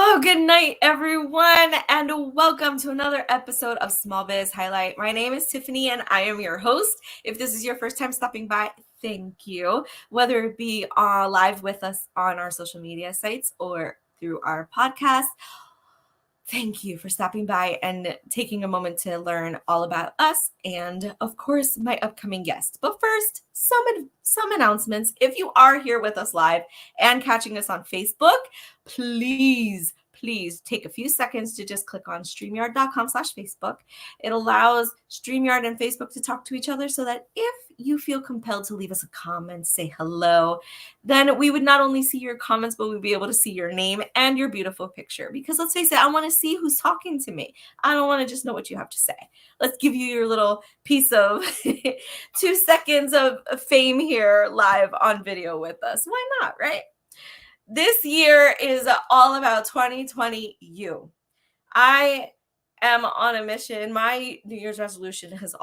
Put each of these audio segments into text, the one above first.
Oh, good night, everyone, and welcome to another episode of Small Biz Highlight. My name is Tiffany, and I am your host. If this is your first time stopping by, thank you. Whether it be live with us on our social media sites or through our podcast, thank you for stopping by and taking a moment to learn all about us and, of course, my upcoming guest. But first, some announcements. If you are here with us live and catching us on Facebook, please take a few seconds to just click on StreamYard.com/Facebook. It allows StreamYard and Facebook to talk to each other so that if you feel compelled to leave us a comment, say hello, then we would not only see your comments, but we'd be able to see your name and your beautiful picture. Because let's face it, I want to see who's talking to me. I don't want to just know what you have to say. Let's give you your little piece of 2 seconds of fame here live on video with us. Why not, right? This year is all about 2020 you. I am on a mission. My New Year's resolution has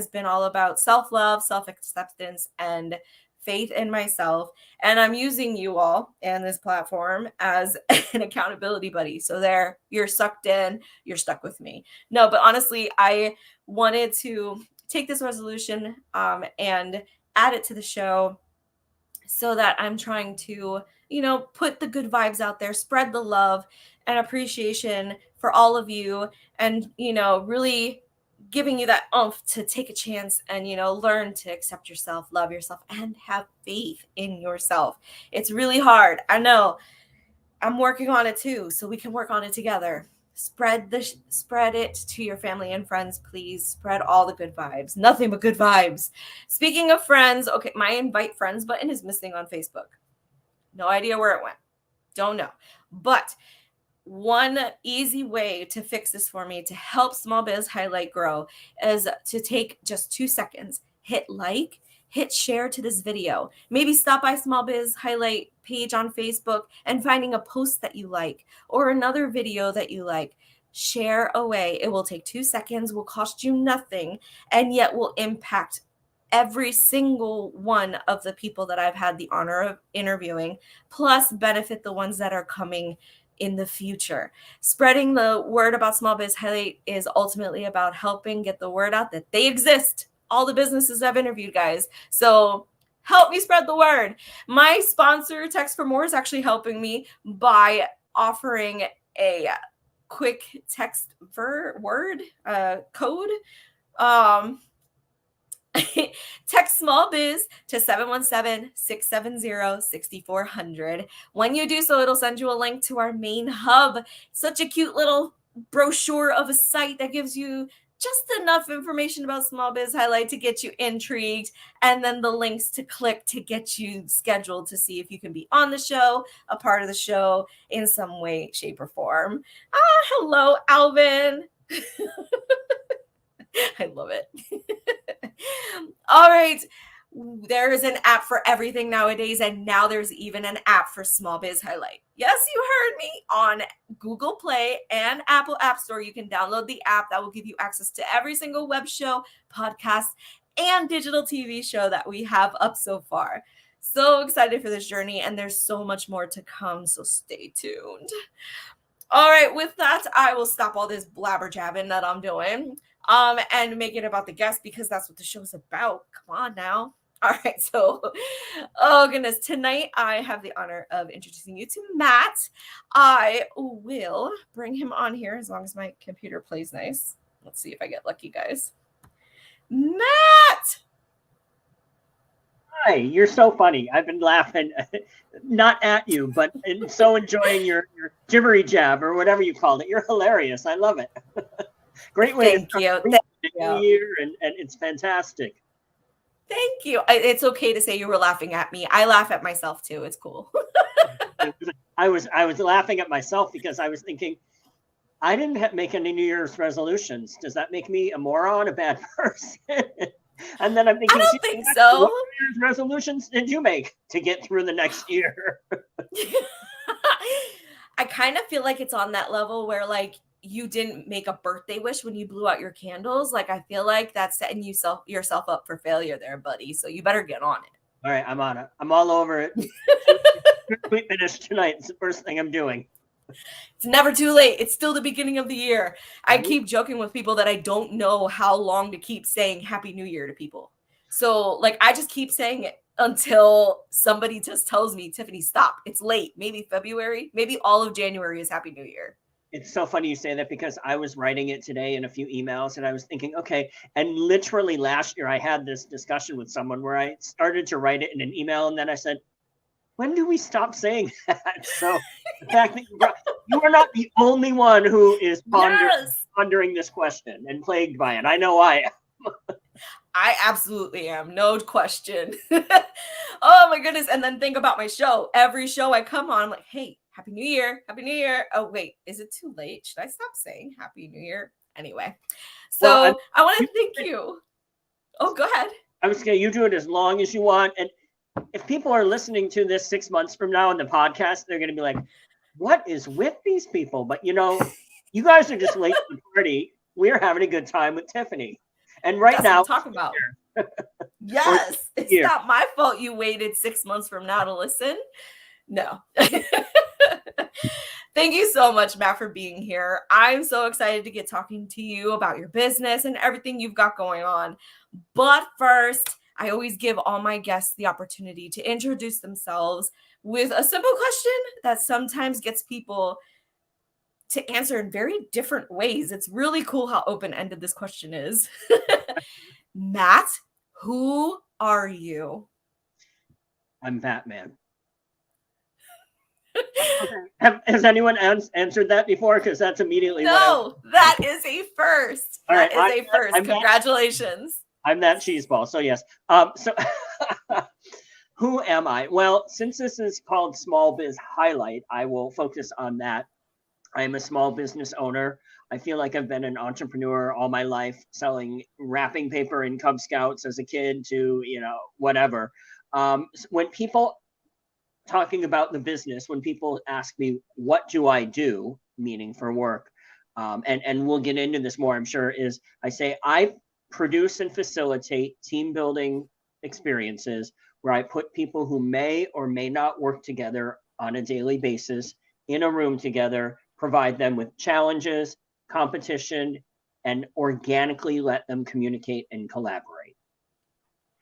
been all about self-love, self-acceptance, and faith in myself. And I'm using you all and this platform as an accountability buddy. So there, you're sucked in, you're stuck with me. No, but honestly, I wanted to take this resolution and add it to the show so that I'm trying to, put the good vibes out there, spread the love and appreciation for all of you, and, really giving you that oomph to take a chance and, learn to accept yourself, love yourself, and have faith in yourself. It's really hard. I know. I'm working on it too, so we can work on it together. Spread it to your family and friends, please. Spread all the good vibes. Nothing but good vibes. Speaking of friends, okay, my invite friends button is missing on Facebook. No idea where it went. Don't know. But one easy way to fix this for me to help Small Biz Highlight grow is to take just 2 seconds, hit like, hit share to this video. Maybe stop by Small Biz Highlight page on Facebook and finding a post that you like or another video that you like. Share away. It will take 2 seconds, will cost you nothing, and yet will impact every single one of the people that I've had the honor of interviewing, plus benefit the ones that are coming in the future. Spreading the word about Small Biz Highlight is ultimately about helping get the word out that they exist. All the businesses I've interviewed, guys. So help me spread the word. My sponsor, Text for More, is actually helping me by offering a quick text word code. Text Small Biz to 717-670-6400. When you do so, it'll send you a link to our main hub. Such a cute little brochure of a site that gives you just enough information about Small Biz Highlight to get you intrigued, and then the links to click to get you scheduled to see if you can be on the show, a part of the show in some way, shape, or form. Hello, Alvin. I love it. All right. There is an app for everything nowadays, and now there's even an app for Small Biz Highlight. Yes, you heard me. On Google Play and Apple App Store, you can download the app that will give you access to every single web show, podcast, and digital TV show that we have up so far. So excited for this journey, and there's so much more to come, so stay tuned. All right, with that, I will stop all this blabber jabbing that I'm doing and make it about the guest, because that's what the show's about. Come on now. All right, so, oh goodness, tonight I have the honor of introducing you to Matt. I will bring him on here as long as my computer plays nice. Let's see if I get lucky, guys. Matt! Hi, you're so funny. I've been laughing, not at you, but so enjoying your jibbery jab or whatever you called it. You're hilarious. I love it. Great way Thank to you. start the new year, and it's fantastic. Thank you. It's okay to say you were laughing at me. I laugh at myself too. It's cool. I was laughing at myself because I was thinking, I didn't make any New Year's resolutions. Does that make me a moron, a bad person? And then I'm thinking, I don't think so. What New Year's resolutions did you make to get through the next year? I kind of feel like it's on that level where, like, you didn't make a birthday wish when you blew out your candles. Like, I feel like that's setting yourself up for failure there, buddy. So you better get on it. All right, I'm on it. I'm all over it. We finished tonight. It's the first thing I'm doing. It's never too late. It's still the beginning of the year. I keep joking with people that I don't know how long to keep saying Happy New Year to people. So, like, I just keep saying it until somebody just tells me, Tiffany, stop. It's late. Maybe February, maybe all of January is Happy New Year. It's so funny you say that because I was writing it today in a few emails and I was thinking, okay, and literally last year I had this discussion with someone where I started to write it in an email and then I said, when do we stop saying that? So the fact that you are not the only one who is pondering this question and plagued by it. I know I am. I absolutely am. No question. Oh my goodness. And then think about my show. Every show I come on, I'm like, hey, Happy New Year. Happy New Year. Oh, wait, is it too late? Should I stop saying Happy New Year? Anyway, so well, I want to thank you. Oh, go ahead. I was going to, you do it as long as you want. And if people are listening to this 6 months from now in the podcast, they're going to be like, what is with these people? But you know, you guys are just late to the party. We're having a good time with Tiffany. And right now, talk about. Yes, it's not my fault you waited 6 months from now to listen. No. Thank you so much, Matt, for being here. I'm so excited to get talking to you about your business and everything you've got going on. But first, I always give all my guests the opportunity to introduce themselves with a simple question that sometimes gets people to answer in very different ways. It's really cool how open-ended this question is. Matt, who are you? I'm Batman. Has anyone answered that before? Because that's immediately that is a first. That is a first. Congratulations. I'm that cheeseball. So yes. So who am I? Well, since this is called Small Biz Highlight, I will focus on that. I'm a small business owner. I feel like I've been an entrepreneur all my life, selling wrapping paper in Cub Scouts as a kid to, you know, whatever. When people talking about the business, when people ask me, what do I do, meaning for work, and we'll get into this more, I'm sure, is I say I produce and facilitate team building experiences where I put people who may or may not work together on a daily basis in a room together, provide them with challenges, competition, and organically let them communicate and collaborate.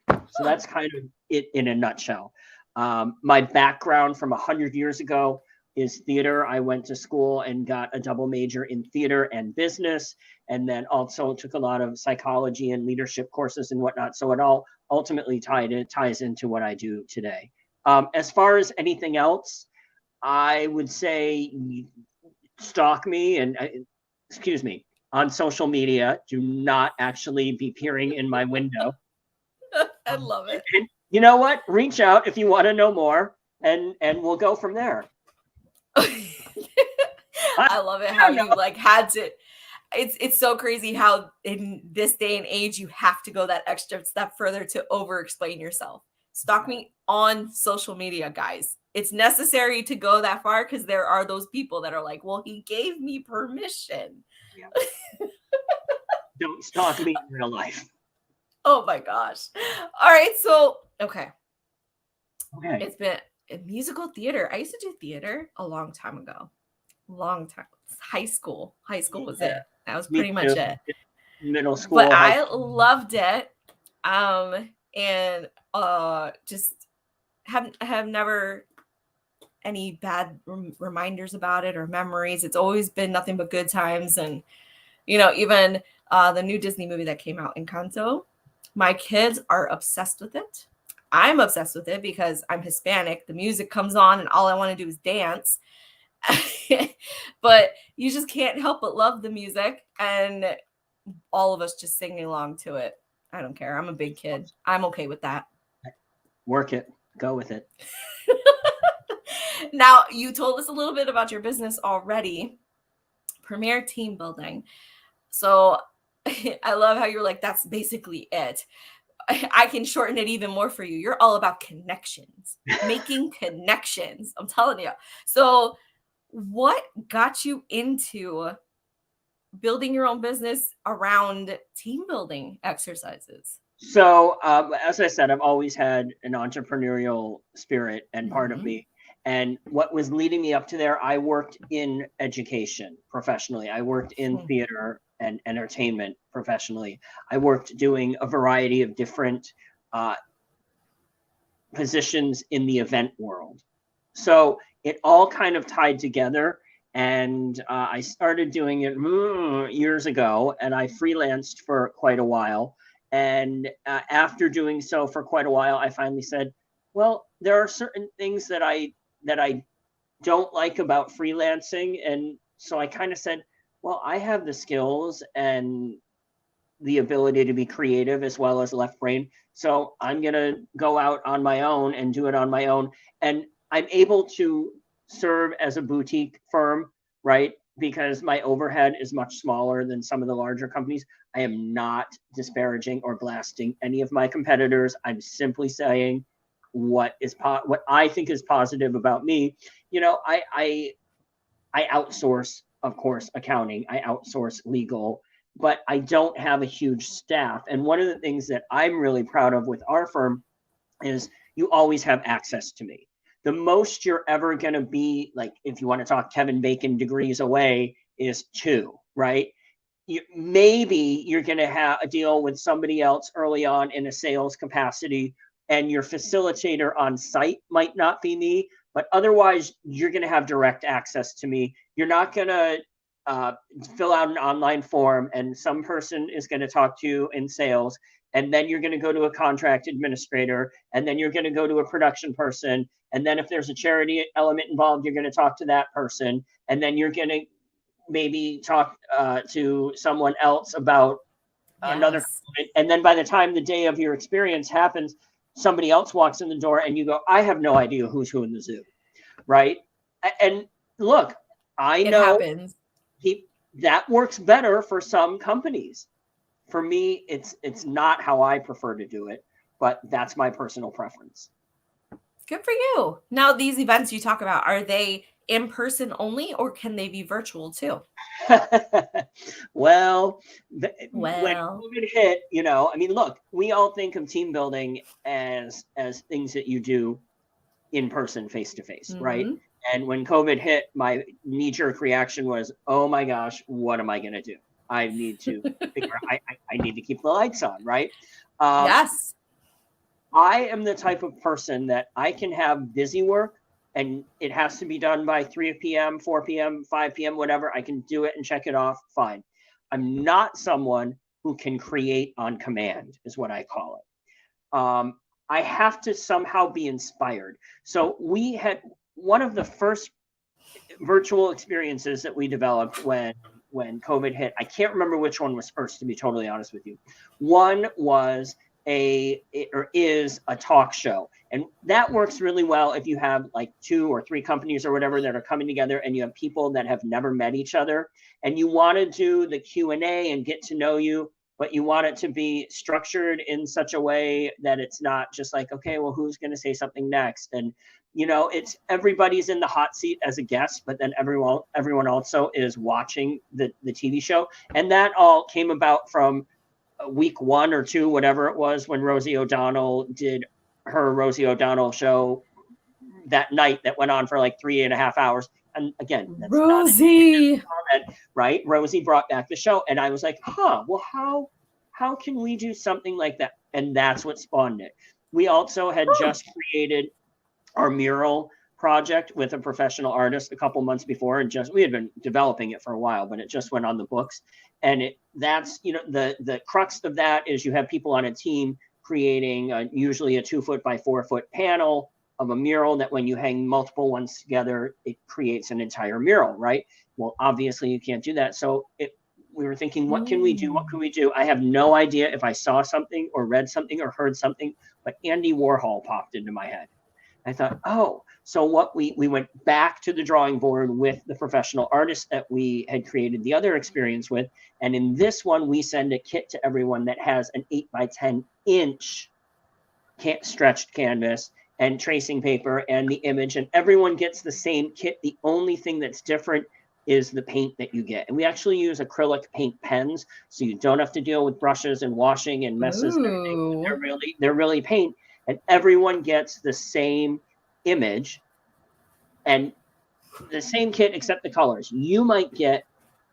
So that's kind of it in a nutshell. My background from 100 years ago is theater. I went to school and got a double major in theater and business, and then also took a lot of psychology and leadership courses and whatnot. So it all ultimately ties into what I do today. As far as anything else, I would say stalk me and excuse me on social media. Do not actually be peering in my window. I love it. And you know what? Reach out if you want to know more, and we'll go from there. I love it how you like had to. It's so crazy how in this day and age you have to go that extra step further to over explain yourself. Stalk me on social media, guys. It's necessary to go that far because there are those people that are like, well, he gave me permission. Yeah. Don't stalk me in real life. Oh my gosh. All right. So, okay. It's been musical theater. I used to do theater a long time ago. Long time. High school. High school was it. That was pretty much it. Middle school. But I loved it. And just have never any bad reminders about it or memories. It's always been nothing but good times. And, you know, even the new Disney movie that came out, Encanto, my kids are obsessed with it. I'm obsessed with it because I'm Hispanic. The music comes on and all I want to do is dance. But you just can't help but love the music, and all of us just singing along to it. I don't care. I'm a big kid. I'm okay with that. Work it. Go with it. Now, you told us a little bit about your business already. Premier Team Building. So I love how you're like, that's basically it. I can shorten it even more for you. You're all about connections, making connections. I'm telling you. So what got you into building your own business around team building exercises? So, as I said, I've always had an entrepreneurial spirit and part of me. And what was leading me up to there, I worked in education professionally. I worked in theater and entertainment professionally. I worked doing a variety of different positions in the event world. So it all kind of tied together. And I started doing it years ago, and I freelanced for quite a while. And after doing so for quite a while, I finally said, well, there are certain things that I don't like about freelancing. And so I kind of said, well, I have the skills and the ability to be creative as well as left brain. So I'm going to go out on my own and do it on my own. And I'm able to serve as a boutique firm, right? Because my overhead is much smaller than some of the larger companies. I am not disparaging or blasting any of my competitors. I'm simply saying what I think is positive about me. You know, I outsource, of course, accounting. I outsource legal, but I don't have a huge staff. And one of the things that I'm really proud of with our firm is you always have access to me. The most you're ever going to be, like, if you want to talk Kevin Bacon degrees away, is 2, right? Maybe you're going to have a deal with somebody else early on in a sales capacity, and your facilitator on site might not be me, but otherwise you're going to have direct access to me. You're not going to fill out an online form and some person is going to talk to you in sales, and then you're going to go to a contract administrator, and then you're going to go to a production person, and then if there's a charity element involved, you're going to talk to that person, and then you're going to maybe talk to someone else about another component. And then by the time the day of your experience happens, somebody else walks in the door and you go, I have no idea who's who in the zoo, right? And look, I know that works better for some companies. For me, it's not how I prefer to do it, but that's my personal preference. Good for you. Now, these events you talk about, are they in person only, or can they be virtual too? Well, when COVID hit, you know, I mean, look, we all think of team building as things that you do in person, face to face, right? And when COVID hit, my knee-jerk reaction was, oh my gosh, what am I going to do? I need to figure out, I need to keep the lights on, right? Yes. I am the type of person that I can have busy work and it has to be done by 3 p.m., 4 p.m., 5 p.m., whatever. I can do it and check it off. Fine. I'm not someone who can create on command, is what I call it. I have to somehow be inspired. So we had one of the first virtual experiences that we developed when COVID hit. I can't remember which one was first, to be totally honest with you. One was is a talk show. And that works really well if you have like 2 or 3 companies or whatever that are coming together and you have people that have never met each other and you want to do the Q&A and get to know you, but you want it to be structured in such a way that it's not just like, okay, well, who's going to say something next? And, you know, it's everybody's in the hot seat as a guest, but then everyone also is watching the TV show. And that all came about from week 1 or 2, whatever it was, when Rosie O'Donnell did her Rosie O'Donnell show that night that went on for like 3.5 hours. And again, that's Rosie, comment, right? Rosie brought back the show. And I was like, well, how can we do something like that? And that's what spawned it. We also had just created our mural project with a professional artist a couple months before, and we had been developing it for a while, but it just went on the books. And that's, you know, the crux of that is you have people on a team creating usually a 2-foot by 4-foot panel of a mural that when you hang multiple ones together, it creates an entire mural, right? Well, obviously you can't do that. So we were thinking, what can we do? What can we do? I have no idea if I saw something or read something or heard something, but Andy Warhol popped into my head. I thought, so what we went back to the drawing board with the professional artist that we had created the other experience with. And in this one, we send a kit to everyone that has an 8 by 10 inch stretched canvas and tracing paper and the image, and everyone gets the same kit. The only thing that's different is the paint that you get. And we actually use acrylic paint pens, so you don't have to deal with brushes and washing and messes and everything. They're really paint. And everyone gets the same image And the same kit except the colors. You might get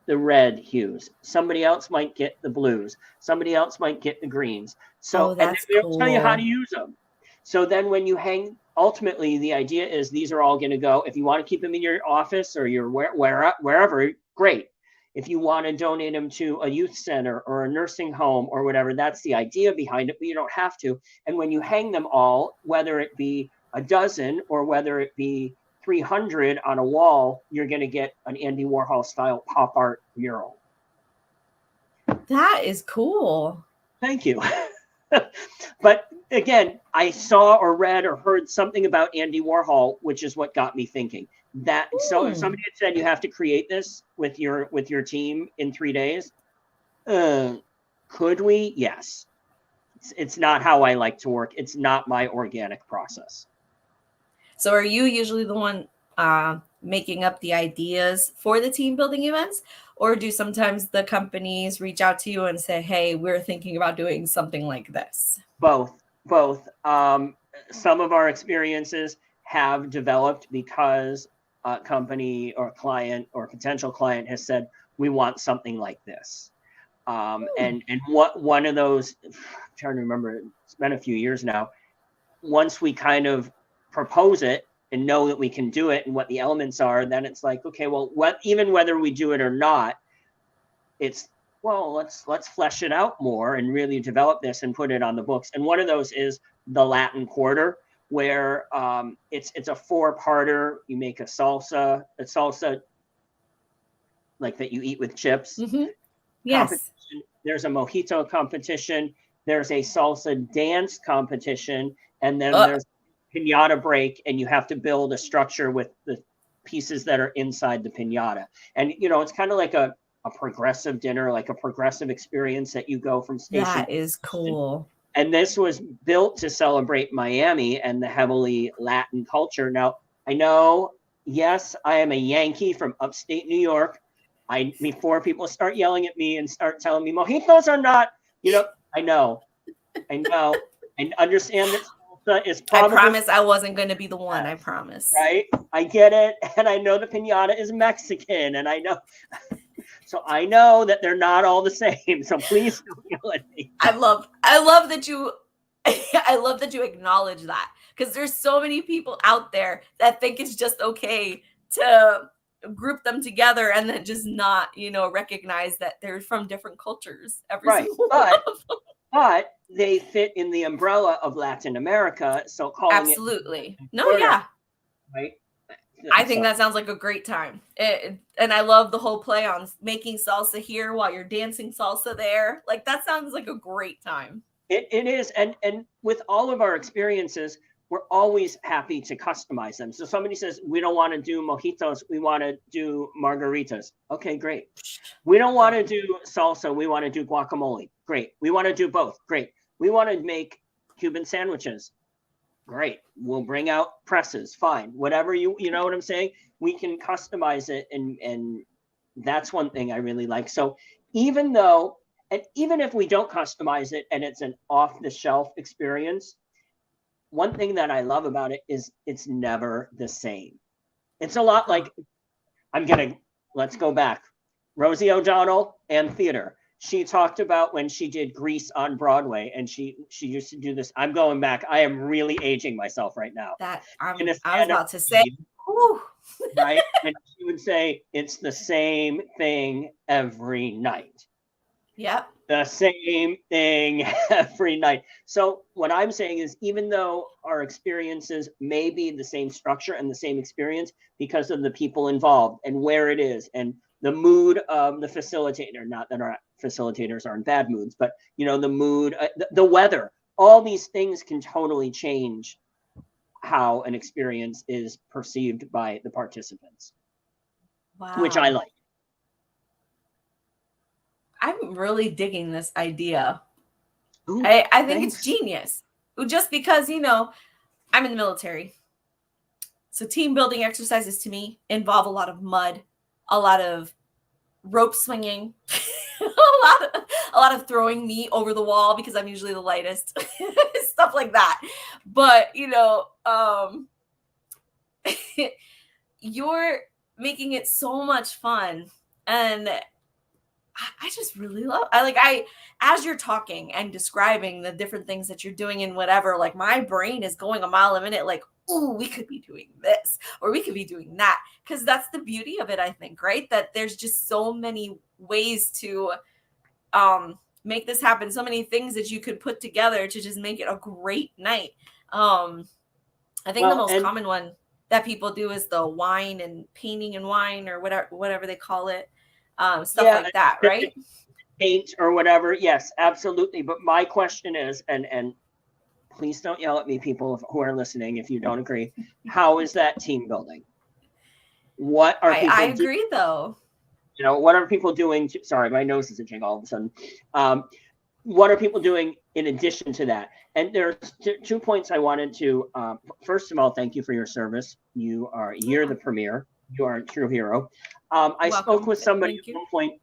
the red hues. Somebody else might get the blues. Somebody else might get the greens. So, and then that's we'll tell you how to cool. use them. So then when you hang, ultimately the idea is these are all going to go, if you want to keep them in your office or your wherever, great. If you want to donate them to a youth center or a nursing home or whatever, that's the idea behind it, but you don't have to. And when you hang them all, whether it be a dozen or whether it be 300 on a wall, you're going to get an Andy Warhol style pop art mural. That is cool. Thank you. But again, I saw or read or heard something about Andy Warhol, which is what got me thinking that. So if somebody had said you have to create this with your team in 3 days, could we? Yes. It's not how I like to work. It's not my organic process. So are you usually the one making up the ideas for the team building events, or do sometimes the companies reach out to you and say, hey, we're thinking about doing something like this? Both. Some of our experiences have developed because a company or client or potential client has said, we want something like this. And what one of those, I'm trying to remember, it's been a few years now. Once we kind of propose it and know that we can do it and what the elements are, then it's like, okay, well, even whether we do it or not, it's, well, let's flesh it out more and really develop this and put it on the books. And one of those is the Latin Quarter, where it's a 4-parter. You make a salsa like that you eat with chips. Mm-hmm. Yes. There's a mojito competition. There's a salsa dance competition, and then there's piñata break, and you have to build a structure with the pieces that are inside the piñata. And it's kind of like a progressive dinner, like a progressive experience that you go from station. That is cool. And this was built to celebrate Miami and the heavily Latin culture. Now, I know, yes, I am a Yankee from upstate New York. Before people start yelling at me and start telling me mojitos are not, I know, and understand that salsa is probably. I promise I wasn't going to be the one. I promise. Right? I get it, and I know the piñata is Mexican, and I know. So I know that they're not all the same. So please don't yell at me. I love that you I love that you acknowledge that, because there's so many people out there that think it's just okay to group them together and then just not, recognize that they're from different cultures. Right. But they fit in the umbrella of Latin America. So calling absolutely. Yeah. Right. I think that sounds like a great time. And I love the whole play on making salsa here while you're dancing salsa there. Like, that sounds like a great time. It is. And with all of our experiences, we're always happy to customize them. So somebody says, we don't want to do mojitos, we want to do margaritas. Okay, great. We don't want to do salsa, we want to do guacamole. Great. We want to do both. Great. We want to make Cuban sandwiches. Great. We'll bring out presses. Fine. Whatever you know what I'm saying? We can customize it, and that's one thing I really like. So even if we don't customize it and it's an off-the-shelf experience, one thing that I love about it is it's never the same. It's a lot like, let's go back. Rosie O'Donnell and theater. She talked about when she did Grease on Broadway, and she used to do this. I'm going back. I am really aging myself right now. I was about to say, right? And she would say, it's the same thing every night. Yep. The same thing every night. So what I'm saying is, even though our experiences may be the same structure and the same experience, because of the people involved and where it is and the mood of the facilitator, not that our facilitators are in bad moods, but the mood, the weather, all these things can totally change how an experience is perceived by the participants. Wow. Which I like. I'm really digging this idea. Ooh, I think it's genius. Just because, I'm in the military. So team building exercises to me involve a lot of mud, a lot of rope swinging, a lot of throwing me over the wall because I'm usually the lightest, stuff like that. But, you're making it so much fun. And I just really love, as you're talking and describing the different things that you're doing and whatever, like my brain is going a mile a minute, like, oh, we could be doing this or we could be doing that. Cause that's the beauty of it, I think, right? That there's just so many ways to make this happen. So many things that you could put together to just make it a great night. I think the most common one that people do is the wine and painting and wine or whatever they call it. Stuff like that, right? Paint or whatever. Yes, absolutely. But my question is, and please don't yell at me, people who are listening, if you don't agree. How is that team building? What are people? I agree, though. You know, what are people doing? Sorry, my nose is itching all of a sudden. What are people doing in addition to that? And there's 2 points I wanted to. First of all, thank you for your service. You're the premier. You are a true hero. I spoke with somebody at one point.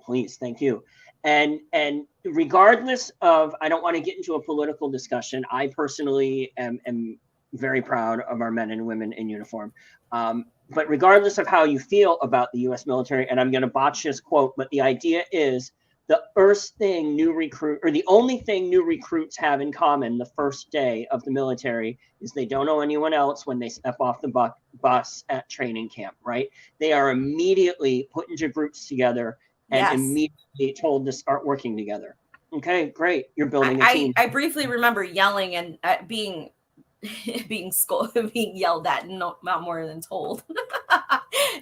Please, thank you. And regardless of, I don't want to get into a political discussion. I personally am very proud of our men and women in uniform. But regardless of how you feel about the U.S. military, and I'm going to botch this quote, but the idea is the only thing new recruits have in common the first day of the military is they don't know anyone else when they step off the bus at training camp, right? They are immediately put into groups together and immediately told to start working together. Okay, great. You're building a team. I briefly remember yelling and being yelled at, not more than told.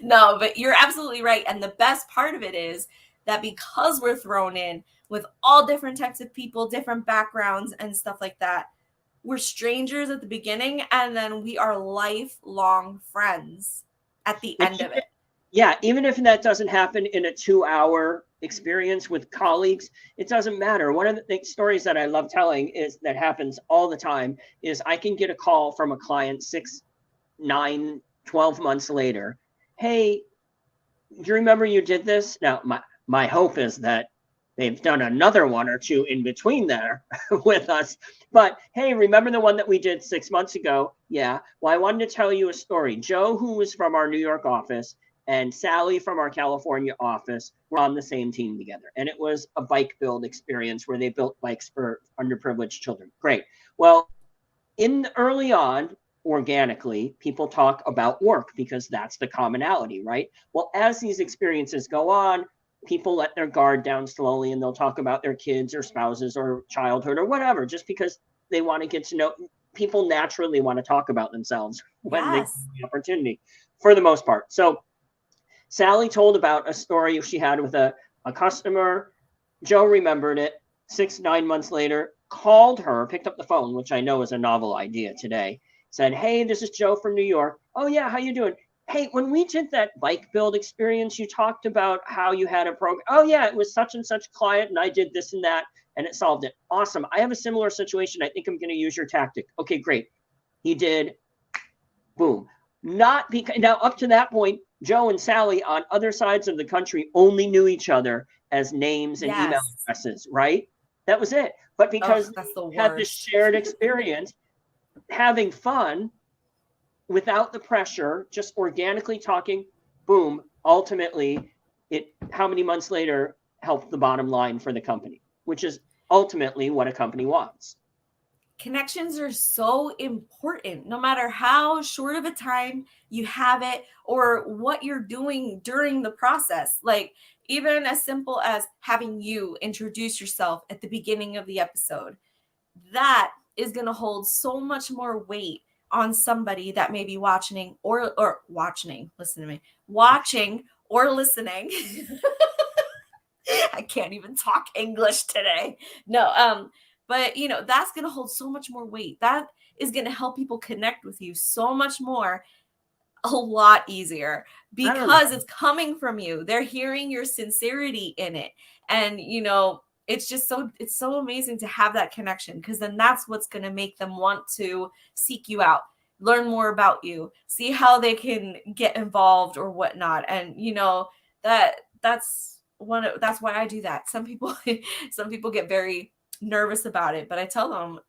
No, but you're absolutely right. And the best part of it is that because we're thrown in with all different types of people, different backgrounds and stuff like that, we're strangers at the beginning and then we are lifelong friends at the end of it. Yeah, even if that doesn't happen in a 2-hour experience with colleagues, it doesn't matter. One of the stories that I love telling is that happens all the time is I can get a call from a client 6, 9, 12 months later. Hey, do you remember you did this? Now, my hope is that they've done another one or two in between there with us. But hey, remember the one that we did 6 months ago? Yeah. Well, I wanted to tell you a story. Joe, who was from our New York office, and Sally from our California office were on the same team together. And it was a bike build experience where they built bikes for underprivileged children. Great. Well, early on, organically, people talk about work because that's the commonality, right? Well, as these experiences go on, people let their guard down slowly and they'll talk about their kids or spouses or childhood or whatever, just because they want to get to know. People naturally want to talk about themselves when they get the opportunity, for the most part. So Sally told about a story she had with a customer. Joe remembered it 6, 9 months later, called her, picked up the phone, which I know is a novel idea today, said, hey, this is Joe from New York. Oh, yeah, how you doing? Hey, when we did that bike build experience, you talked about how you had a program. Oh, yeah, it was such and such client, and I did this and that, and it solved it. Awesome. I have a similar situation. I think I'm going to use your tactic. Okay, great. He did. Boom. Not because now up to that point, Joe and Sally on other sides of the country only knew each other as names and email addresses, right? That was it. But because they had this shared experience, having fun without the pressure, just organically talking, boom, ultimately, how many months later helped the bottom line for the company, which is ultimately what a company wants. Connections are so important, no matter how short of a time you have it or what you're doing during the process. Like even as simple as having you introduce yourself at the beginning of the episode, that is going to hold so much more weight on somebody that may be watching or watching or listening. I can't even talk English today. No, but that's going to hold so much more weight. That is going to help people connect with you so much more, a lot easier, because it's coming from you. They're hearing your sincerity in it. And it's so amazing to have that connection, because then that's what's going to make them want to seek you out, learn more about you, see how they can get involved or whatnot. And that's why I do that. Some people get very nervous about it, but I tell them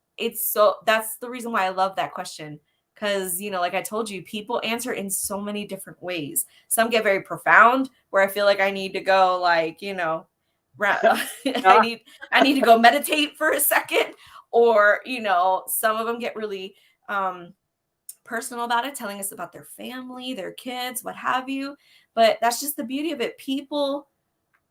that's the reason why I love that question, Because, like I told you, people answer in so many different ways. Some get very profound, where I feel like I need to go, like, I need to go meditate for a second. Or, some of them get really personal about it, telling us about their family, their kids, what have you. But that's just the beauty of it. People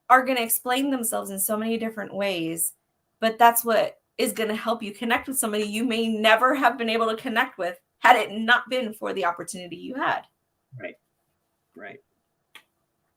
are going to explain themselves in so many different ways, but that's what is going to help you connect with somebody you may never have been able to connect with had it not been for the opportunity you had. Right.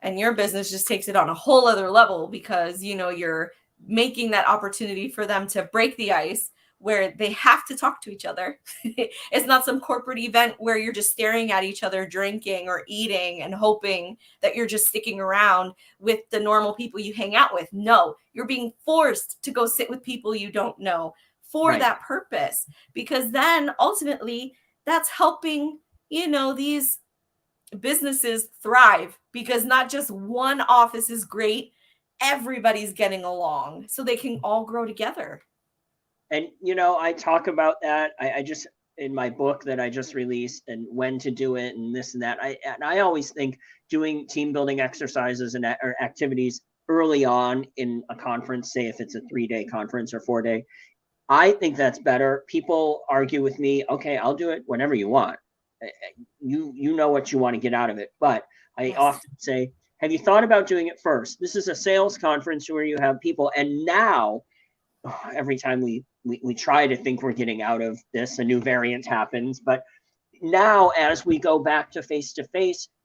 And your business just takes it on a whole other level, because, you're making that opportunity for them to break the ice where they have to talk to each other. It's not some corporate event where you're just staring at each other, drinking or eating and hoping that you're just sticking around with the normal people you hang out with. No, you're being forced to go sit with people you don't know for that purpose, because then ultimately that's helping, these businesses thrive, because not just one office is great, everybody's getting along so they can all grow together. And, I talk about that. I just, in my book that I just released, and when to do it and this and that. I always think doing team building exercises and or activities early on in a conference, say if it's a 3-day conference or 4-day, I think that's better. People argue with me. Okay, I'll do it whenever you want. You know what you want to get out of it. But I often say, have you thought about doing it first? This is a sales conference where you have people, and now every time we try to think we're getting out of this, a new variant happens. But now, as we go back to face,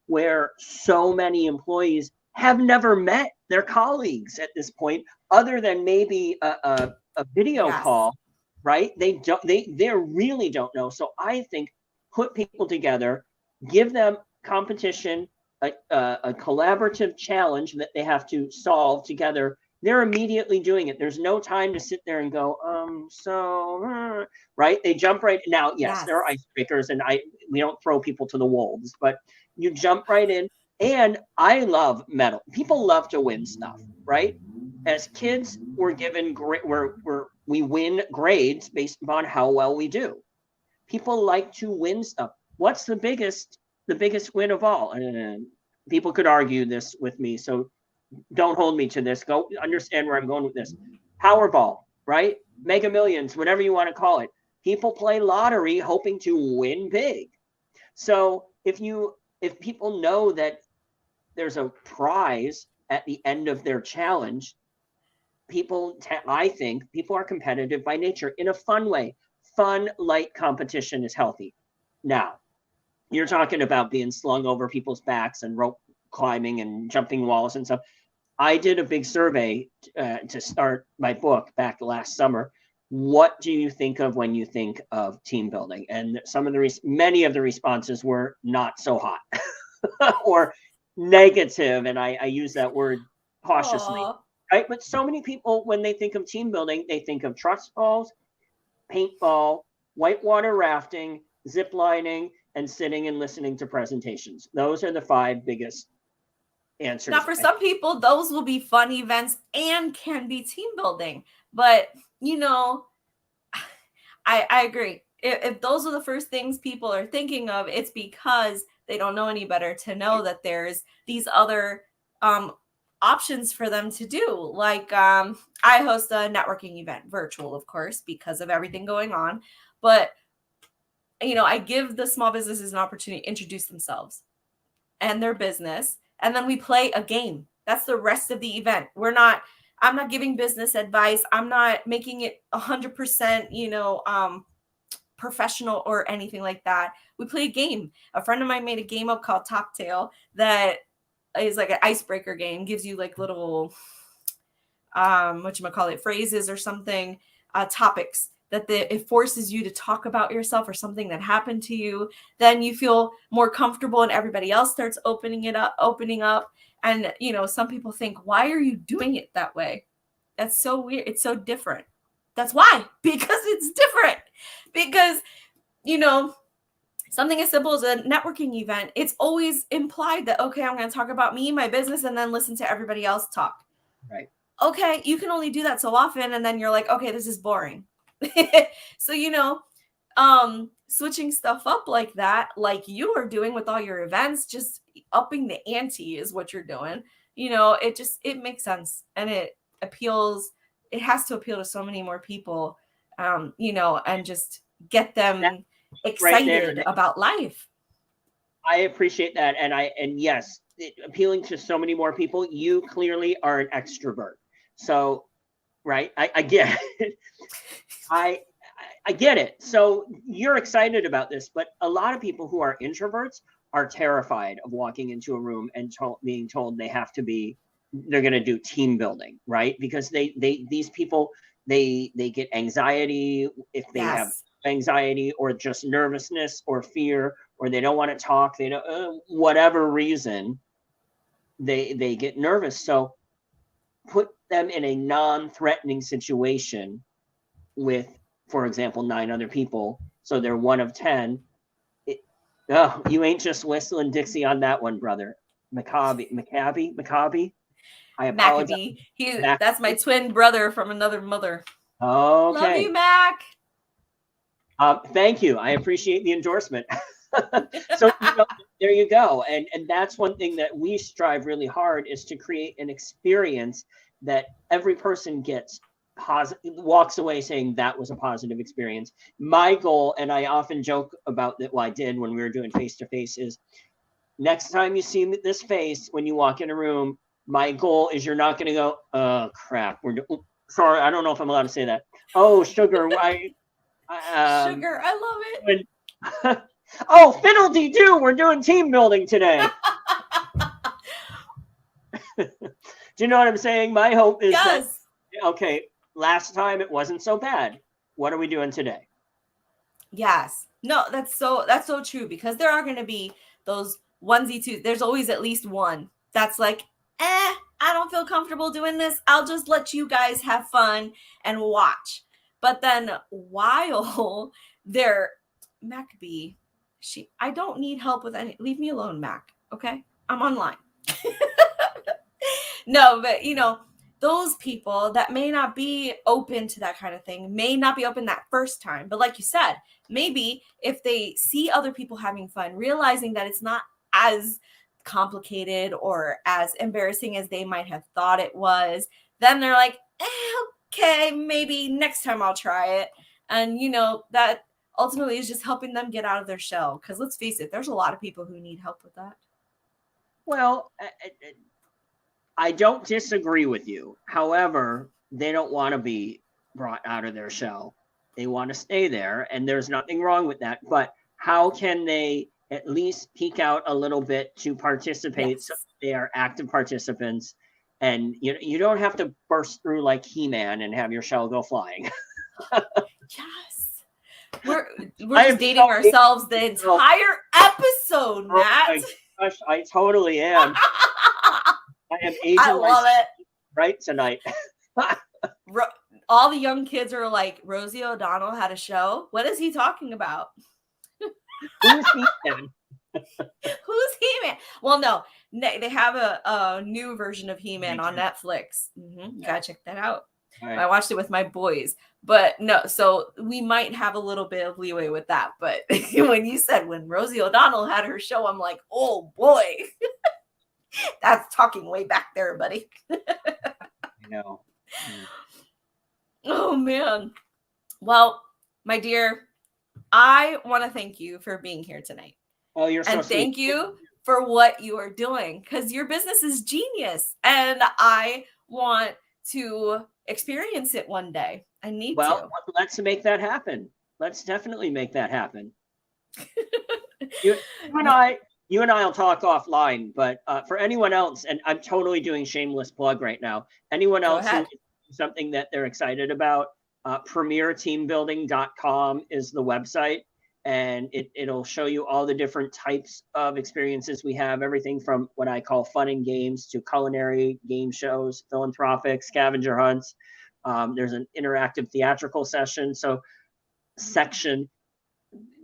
where so many employees have never met their colleagues at this point, other than maybe a video call, right? They really don't know. So I think put people together, give them competition, a collaborative challenge that they have to solve together. They're immediately doing it. There's no time to sit there and go, right? They jump right now. Yes, there are icebreakers, and we don't throw people to the wolves, but you jump right in. And I love medal. People love to win stuff, right? As kids, we're given we win grades based upon how well we do. People like to win stuff. What's the biggest win of all? And people could argue this with me, so don't hold me to this. Go understand where I'm going with this. Powerball, right? Mega Millions, whatever you want to call it. People play lottery hoping to win big. So if people know that there's a prize at the end of their challenge, I think people are competitive by nature in a fun way. Fun, light competition is healthy. Now, you're talking about being slung over people's backs and rope climbing and jumping walls and stuff. I did a big survey to start my book back last summer. What do you think of when you think of team building? And many of the responses were not so hot or negative, and I use that word cautiously. Right? But so many people, when they think of team building, they think of trust falls, paintball, whitewater rafting, zip lining, and sitting and listening to presentations. Those are the 5 biggest answers. Now, for some people, those will be fun events and can be team building. But, I agree. If those are the first things people are thinking of, it's because they don't know any better to know that there's these other options for them to do. Like I host a networking event, virtual, of course, because of everything going on. But, I give the small businesses an opportunity to introduce themselves and their business. And then we play a game. That's the rest of the event. I'm not giving business advice. I'm not making it 100%, professional or anything like that. We play a game. A friend of mine made a game up called Top Tail that is like an icebreaker game, gives you like little, phrases or something, topics that it forces you to talk about yourself or something that happened to you. Then you feel more comfortable and everybody else starts opening up. And, some people think, why are you doing it that way? That's so weird. It's so different. That's why, because it's different. Because, something as simple as a networking event, it's always implied that, okay, I'm going to talk about me, my business, and then listen to everybody else talk. Right. Okay, you can only do that so often. And then you're like, okay, this is boring. So, switching stuff up like that, like you are doing with all your events, just upping the ante is what you're doing. It makes sense, and it appeals. It has to appeal to so many more people, and just get That them right there, excited about life. I appreciate that. And yes, appealing to so many more people. You clearly are an extrovert. So, right. I get it. I, I get it. So you're excited about this, but a lot of people who are introverts are terrified of walking into a room and being told they're going to do team building, right? Because these people, they get anxiety if they have Yes. anxiety or just nervousness or fear, or they don't want to talk. They don't, whatever reason, they get nervous. So put them in a non-threatening situation with, for example, 9 other people. So they're one of 10. Oh, you ain't just whistling Dixie on that one, brother. Maccabi. I apologize. Maccabee. Mac- That's my twin brother from another mother. Love Okay. you, Mac. Thank you. I appreciate the endorsement. So there you go. And that's one thing that we strive really hard is to create an experience that every person gets walks away saying that was a positive experience. My goal, and I often joke about that, I did when we were doing face-to-face, is next time you see this face when you walk in a room, my goal is you're not going to go, oh crap, sorry, I don't know if I'm allowed to say that. Oh, sugar, Sugar, I love it. Oh, fiddle-dee-doo, we're doing team building today. Do you know what I'm saying? My hope is that, okay, last time it wasn't so bad. What are we doing today? Yes. No, that's so true, because there are going to be those onesie two. There's always at least one that's like, I don't feel comfortable doing this. I'll just let you guys have fun and watch. But then while they're Maccabee, I don't need help with any. Leave me alone, Mac. Okay, I'm online. No, but those people that may not be open to that kind of thing may not be open that first time. But like you said, maybe if they see other people having fun, realizing that it's not as complicated or as embarrassing as they might have thought it was, then they're like, okay, maybe next time I'll try it. And that ultimately is just helping them get out of their shell. Because let's face it, there's a lot of people who need help with that. Well, I don't disagree with you. However, they don't want to be brought out of their shell. They want to stay there, and there's nothing wrong with that. But how can they at least peek out a little bit to participate, so they are active participants? And you don't have to burst through like He-Man and have your shell go flying. Yes. We're just dating ourselves the entire episode, Matt. Oh my gosh, I totally am. I am aging. I love it. Right tonight. All the young kids are like, Rosie O'Donnell had a show. What is he talking about? Who's He-Man? Who's He-Man? Well, no, they have a new version of He-Man on Netflix. Gotta check that out. Right. I watched it with my boys, but no, so we might have a little bit of leeway with that. But when Rosie O'Donnell had her show, I'm like, oh boy, that's talking way back there, buddy. I know. Oh man. Well, my dear, I want to thank you for being here tonight. Oh, you're so sweet. And thank you for what you are doing, because your business is genius, and I want to experience it one day. I need to. Well, let's make that happen. Let's definitely make that happen. You and I will talk offline, but for anyone else, and I'm totally doing shameless plug right now, anyone else who something that they're excited about, premierteambuilding.com is the website, and it'll show you all the different types of experiences we have, everything from what I call fun and games to culinary game shows, philanthropic, scavenger hunts. There's an interactive theatrical section.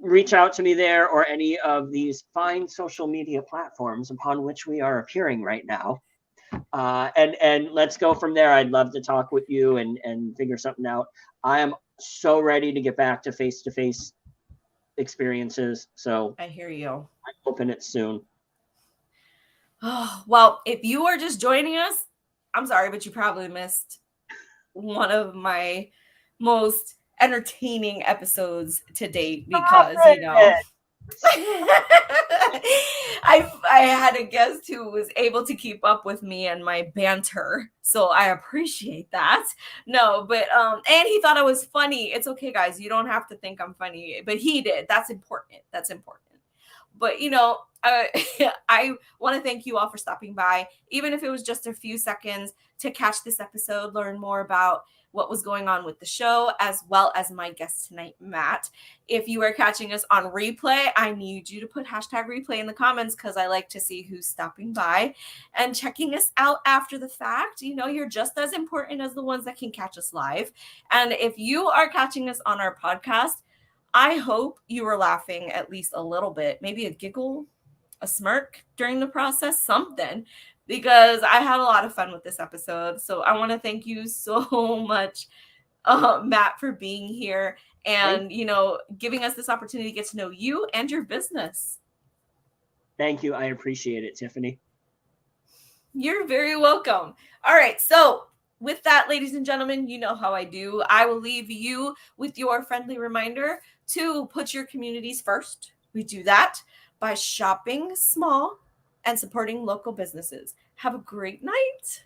Reach out to me there, or any of these fine social media platforms upon which we are appearing right now. And let's go from there. I'd love to talk with you and figure something out. I am so ready to get back to face-to-face experiences. So I hear you. I'm hoping it's soon. Oh, well, if you are just joining us, I'm sorry, but you probably missed one of my most entertaining episodes to date Stop because, it! I had a guest who was able to keep up with me and my banter. So I appreciate that. No, but and he thought I was funny. It's okay, guys. You don't have to think I'm funny, but he did. That's important. That's important. But I want to thank you all for stopping by, even if it was just a few seconds to catch this episode, learn more about what was going on with the show, as well as my guest tonight, Matt. If you are catching us on replay, I need you to put hashtag replay in the comments because I like to see who's stopping by and checking us out after the fact. You're just as important as the ones that can catch us live. And if you are catching us on our podcast, I hope you were laughing at least a little bit, maybe a giggle, a smirk during the process, something, because I had a lot of fun with this episode. So I want to thank you so much, Matt, for being here and, giving us this opportunity to get to know you and your business. Thank you. I appreciate it, Tiffany. You're very welcome. All right. So with that, ladies and gentlemen, you know how I do. I will leave you with your friendly reminder to put your communities first. We do that by shopping small and supporting local businesses. Have a great night.